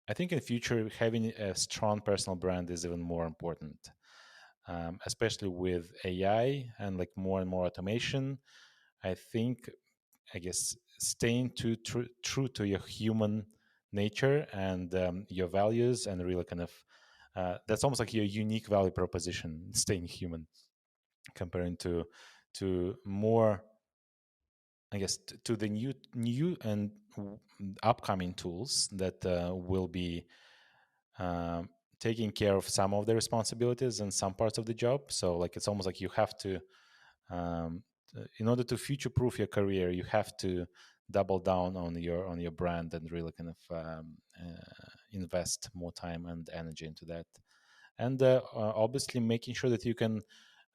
Speaker 2: I think in the future having a strong personal brand is even more important, especially with AI and like more and more automation. I think, I guess, staying true to your human nature and your values, and really kind of that's almost like your unique value proposition, staying human, comparing to more, I guess, to the new and upcoming tools that will be um, taking care of some of the responsibilities and some parts of the job. So like it's almost like you have to, um, in order to future proof your career, you have to double down on your brand and really kind of invest more time and energy into that. And obviously making sure that you can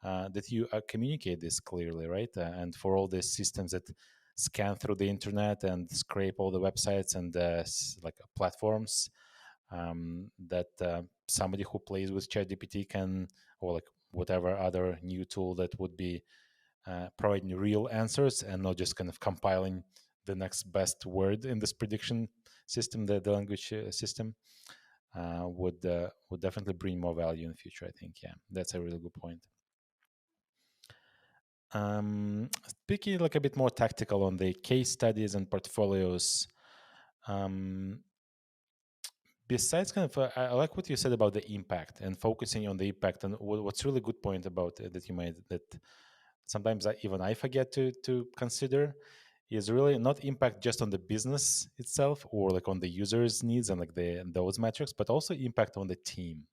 Speaker 2: that you communicate this clearly, right? And for all these systems that scan through the internet and scrape all the websites and like platforms, that somebody who plays with ChatGPT can, or like whatever other new tool that would be providing real answers and not just kind of compiling the next best word in this prediction system, the language system, would definitely bring more value in the future. I think, yeah, that's a really good point. Speaking like a bit more tactical on the case studies and portfolios, um, besides kind of, I like what you said about the impact and focusing on the impact. And what's really good point about that you made that sometimes even I forget to consider is really not impact just on the business itself or like on the user's needs and like those metrics, but also impact on the team.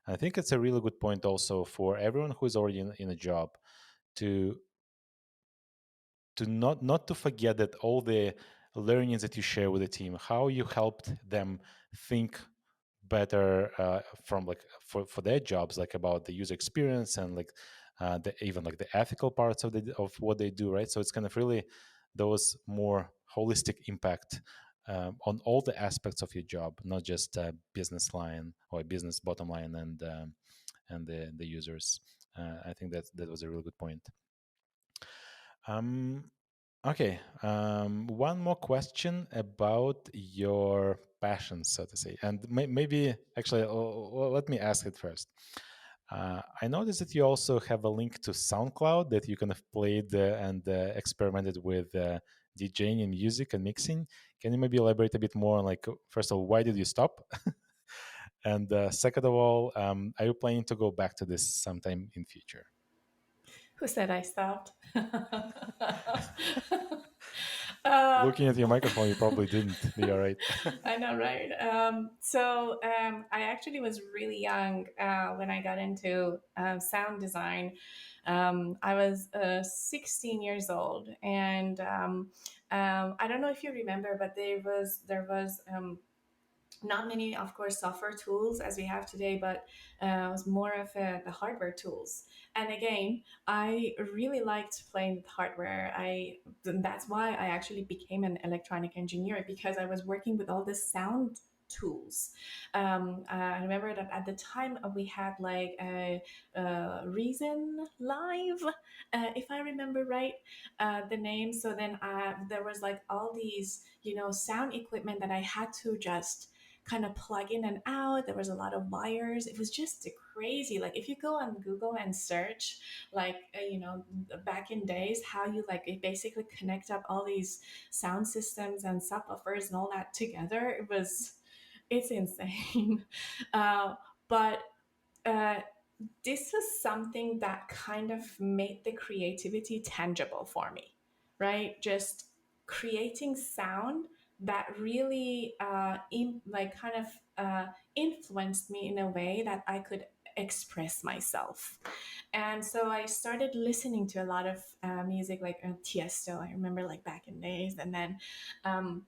Speaker 2: And I think it's a really good point also for everyone who is already in a job to not to forget that all the learnings that you share with the team, how you helped them think better from like for their jobs, like about the user experience and like the even like the ethical parts of what they do, right? So it's kind of really those more holistic impact on all the aspects of your job, not just business line or business bottom line and the users. I think that was a really good point. Um, okay. One more question about your passion, so to say, and maybe actually, let me ask it first. I noticed that you also have a link to SoundCloud that you kind of played and experimented with DJing and music and mixing. Can you maybe elaborate a bit more on, like, first of all, why did you stop? And second of all, are you planning to go back to this sometime in future?
Speaker 1: Who said I stopped?
Speaker 2: Looking at your
Speaker 1: um,
Speaker 2: microphone, you probably didn't. You're right.
Speaker 1: I know, right? I actually was really young when I got into sound design. I was 16 years old, and I don't know if you remember, but there was not many, of course, software tools as we have today, but it was more of the hardware tools. And again, I really liked playing with hardware. That's why I actually became an electronic engineer, because I was working with all the sound tools. I remember that at the time we had like a Reason Live, if I remember right, the name. So then there was like all these, sound equipment that I had to just kind of plug in and out. There was a lot of wires. It was just crazy. Like if you go on Google and search, like back in days, how you like basically connect up all these sound systems and subwoofers and all that together. It's insane. uh, but uh, this was something that kind of made the creativity tangible for me, right? Just creating sound that really like kind of influenced me in a way that I could express myself. And so I started listening to a lot of music, like Tiesto. I remember like back in days, um,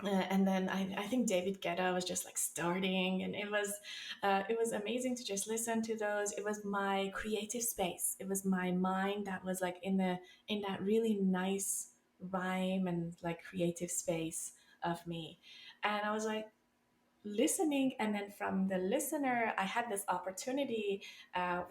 Speaker 1: and then I think David Guetta was just like starting, and it was amazing to just listen to those. It was my creative space. It was my mind that was like in that really nice rhyme and like creative space of me. And I was like, listening, and then from the listener I had this opportunity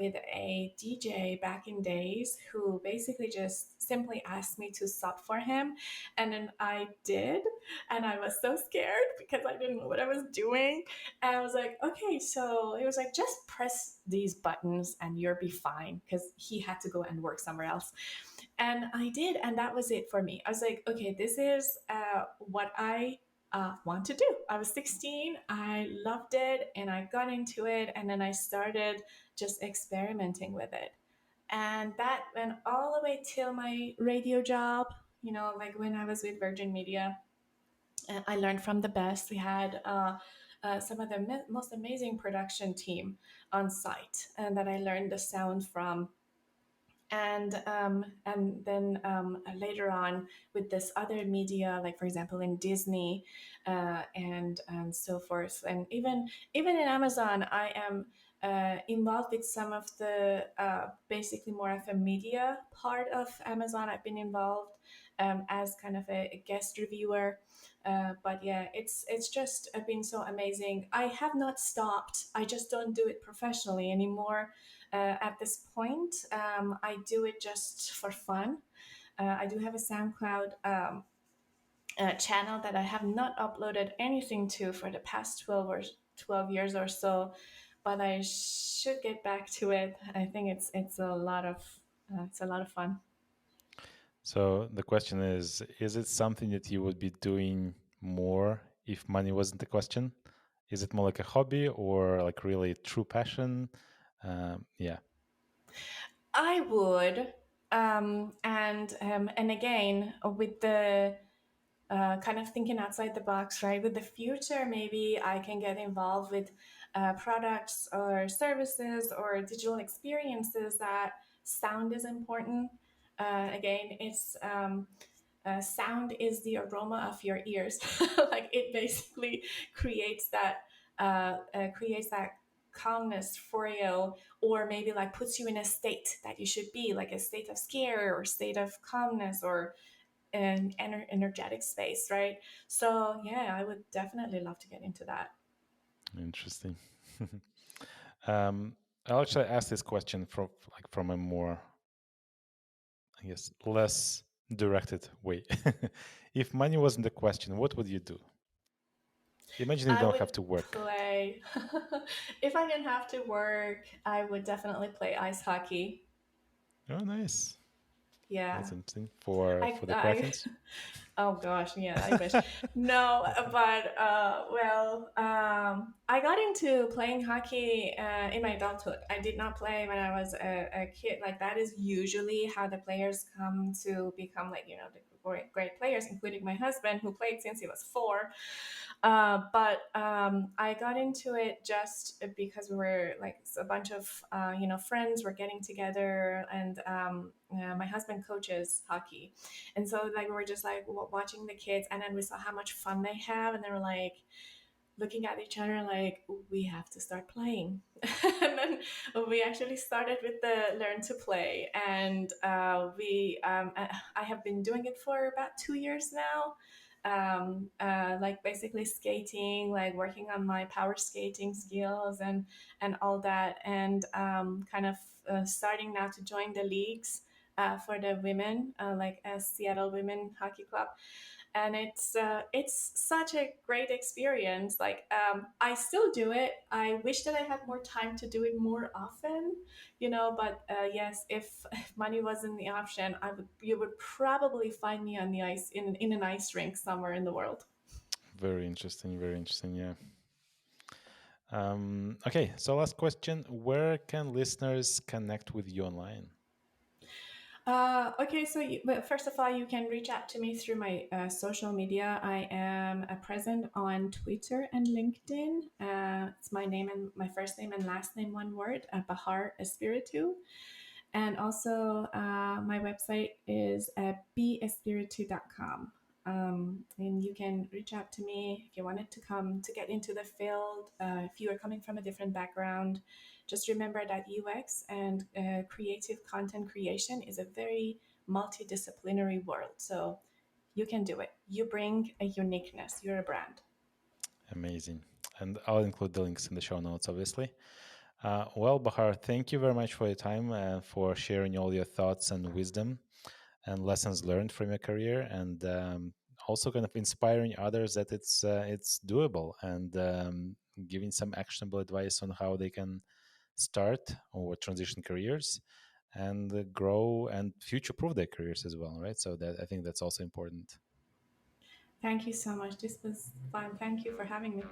Speaker 1: with a DJ back in days who basically just simply asked me to sub for him, and then I did, and I was so scared because I didn't know what I was doing, and I was like, okay, so it was like, just press these buttons and you'll be fine, because he had to go and work somewhere else. And I did, and that was it for me. I was like, okay, this is what I want to do. I was 16, I loved it, and I got into it, and then I started just experimenting with it. And that went all the way till my radio job, like when I was with Virgin Media. And I learned from the best. We had some of the most amazing production team on site, and that I learned the sound from. And then later on with this other media, like for example in Disney, and so forth, and even in Amazon, I am involved with some of the basically more of a media part of Amazon. I've been involved as kind of a guest reviewer. But yeah, it's just been so amazing. I have not stopped. I just don't do it professionally anymore at this point. I do it just for fun. I do have a SoundCloud channel that I have not uploaded anything to for the past 12 years or so, but I should get back to it. I think it's a lot of fun.
Speaker 2: So the question is it something that you would be doing more if money wasn't the question? Is it more like a hobby or like really true passion? Yeah.
Speaker 1: I would, and again with the kind of thinking outside the box, right? With the future, maybe I can get involved with products or services or digital experiences that sound is important. Again, it's sound is the aroma of your ears. Like it basically creates that calmness for you, or maybe like puts you in a state that you should be, like a state of scare or state of calmness, or an energetic space, right? So yeah, I would definitely love to get into that.
Speaker 2: Interesting. um, I'll actually ask this question from a more, I guess, less directed way. If money wasn't the question, what would you do? Imagine you
Speaker 1: I
Speaker 2: don't
Speaker 1: would
Speaker 2: have to work.
Speaker 1: play, if I didn't have to work, I would definitely play ice hockey.
Speaker 2: Oh, nice.
Speaker 1: Yeah.
Speaker 2: That's interesting for the
Speaker 1: I
Speaker 2: Krakens.
Speaker 1: Oh gosh, yeah, I wish. No, but I got into playing hockey in my adulthood. I did not play when I was a kid. Like that is usually how the players come to become, like, the great players, including my husband, who played since he was 4. But I got into it just because we were like a bunch of friends were getting together, and my husband coaches hockey, and so like we were just like watching the kids, and then we saw how much fun they have, and they were like looking at each other like, we have to start playing. And then we actually started with the learn to play, and I have been doing it for about 2 years now. Like basically skating, like working on my power skating skills and all that, and kind of starting now to join the leagues for the women, like a Seattle Women Hockey Club, and it's such a great experience. Like I still do it. I wish that I had more time to do it more often, but yes, if money wasn't the option, you would probably find me on the ice in an ice rink somewhere in the world.
Speaker 2: Very interesting. Very interesting. Yeah. Okay. So last question: where can listeners connect with you online?
Speaker 1: Okay, so but first of all, you can reach out to me through my social media. I am present on Twitter and LinkedIn. It's my name and my first name and last name, one word, Bahar Espiritu. And also, my website is beespiritu.com. And you can reach out to me if you wanted to come to get into the field. If you are coming from a different background, just remember that UX and creative content creation is a very multidisciplinary world. So you can do it. You bring a uniqueness. You're a brand.
Speaker 2: Amazing. And I'll include the links in the show notes, obviously. Well, Bahar, thank you very much for your time and for sharing all your thoughts and wisdom and lessons learned from your career, and also kind of inspiring others that it's doable, and giving some actionable advice on how they can start or transition careers and grow and future proof their careers as well, right? So that I think that's also important.
Speaker 1: Thank you so much. This was fun. Thank you for having me.